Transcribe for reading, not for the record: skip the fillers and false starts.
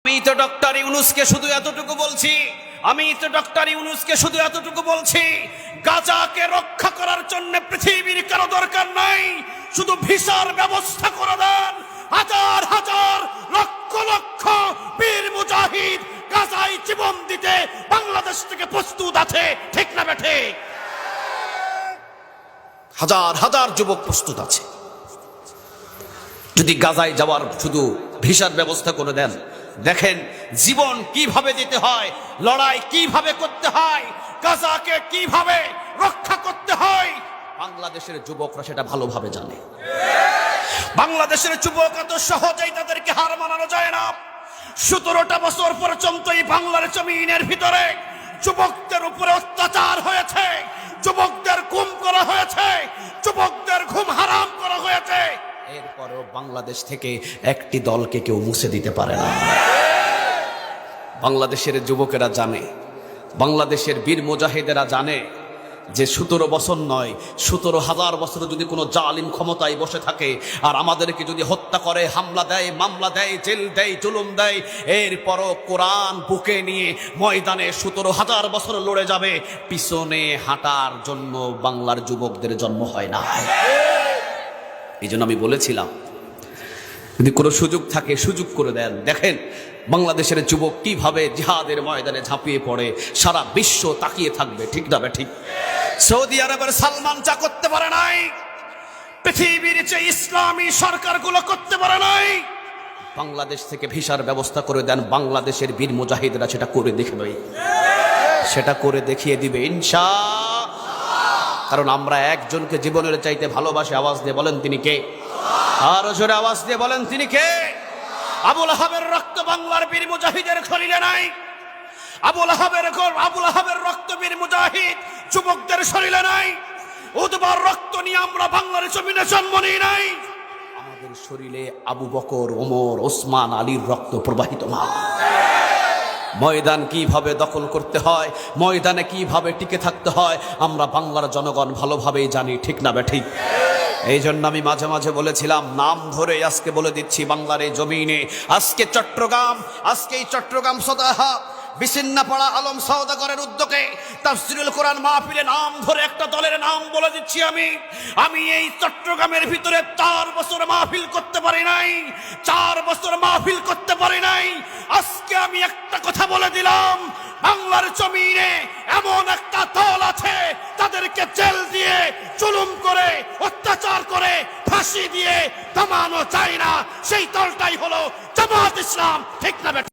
আমি তো ডক্টর ইউনূসকে শুধু এতটুকু বলছি গাজাকে রক্ষা করার জন্য পৃথিবীর কারো দরকার নাই, শুধু ভিসার ব্যবস্থা করে দেন। হাজার হাজার লক্ষ লক্ষ বীর মুজাহিদ গাজায় জীবন দিতে বাংলাদেশ থেকে প্রস্তুত আছে, ঠিক না বেঠে? হাজার হাজার যুবক প্রস্তুত আছে। যদি গাজায় যাওয়ার শুধু ভিসার ব্যবস্থা করে দেন, দেখেন জীবন কিভাবে দিতে হয়, লড়াই কিভাবে করতে হয়, গাজাকে কিভাবে রক্ষা করতে হয়, বাংলাদেশের যুবকরা সেটা ভালোভাবে জানে। বাংলাদেশের যুবক এত সহজেই তাদেরকে হার মানানো যায় না। 17টা বছর পর্যন্ত এই বাংলার জমিনের ভিতরে যুবকদের উপরে অত্যাচার হয়েছে, যুবকদের গুম করা হয়েছে, যুবকদের ঘুম হারাম করা হয়েছে। এরপরেও বাংলাদেশ থেকে একটি দলকে কেউ মুছে দিতে পারে না। বাংলাদেশের যুবকেরা জানে, বাংলাদেশের বীর মুজাহিদেরা জানে যে 17 বছর নয়, 17,000 বছর যদি কোনো জালিম ক্ষমতায় বসে থাকে আর আমাদেরকে যদি হত্যা করে, হামলা দেয়, মামলা দেয়, জেল দেয়, জুলুম দেয়, এরপরও কোরআন বুকে নিয়ে ময়দানে 17,000 বছর লড়ে যাবে। পিছনে হাঁটার জন্য বাংলার যুবকদের জন্ম হয় না। এই জন্য আমি বলেছিলাম, যদি কোনো সুযোগ থাকে সুযোগ করে দেন। দেখেন বাংলাদেশের যুবক কিভাবে জিহাদের ময়দানে ঝাঁপিয়ে পড়ে, সারা বিশ্ব তাকিয়ে থাকবে, ঠিক না ঠিক? সৌদি আরবের সালমান চা করতে পারে নাই, পৃথিবীর যে ইসলামী সরকারগুলো করতে পারে নাই। বাংলাদেশ থেকে ভিসার ব্যবস্থা করে দেন, বাংলাদেশের বীর মুজাহিদরা সেটা করে দেখাবে, সেটা করে দেখিয়ে দিবে ইনশাআল্লাহ। কারণ আমরা একজনকে জীবনের চাইতে ভালোবাসি। আওয়াজ দিয়ে বলেন তিনি কে? আরো জোরে আওয়াজ দিয়ে বলেন তিনি কে? আবুল আহাবের রক্ত বাংলার বীর মুজাহিদের শরীরে নাই। আবুল আহাবের রক্ত বীর মুজাহিদ যুবকদের শরীরে নাই। উতবার রক্ত নিয়ে আমরা বাংলার জমিনে জন্ম নিই নাই। আমাদের শরীরে আবু বকর, ওমর, ওসমান, আলীর রক্ত প্রবাহিত না। ময়দান কিভাবে দখল করতে হয়, ময়দানে কিভাবে টিকে থাকতে হয়, আমরা বাংলার জনগণ ভালোভাবেই জানি, ঠিক না ঠিক? এই জন্য আমি মাঝে মাঝে বলেছিলাম, নাম ধরে আজকে বলে দিচ্ছি, বাংলার এই জমিনে আজকে এই চট্টগ্রাম সদাহা বিছিন্নপাড়া আলম সওদাগরের উদ্যোগে তাফসীরুল কোরআন মাহফিলে নাম ধরে একটা দলের নাম বলে দিচ্ছি। আমি এই চট্টগ্রামের ভিতরে 4 বছর মাহফিল করতে পারি নাই, 4 বছর মাহফিল করতে পারি নাই। আজকে আমি একটা কথা বলে দিলাম, বাংলার জমিনে এমন একটা দল আছে, তাদেরকে জেল দিয়ে, জুলুম করে, অত্যাচার করে, ফাঁসি দিয়ে থামানো যায় না। সেই দলটাই হলো জামাত ইসলাম, ঠিক না?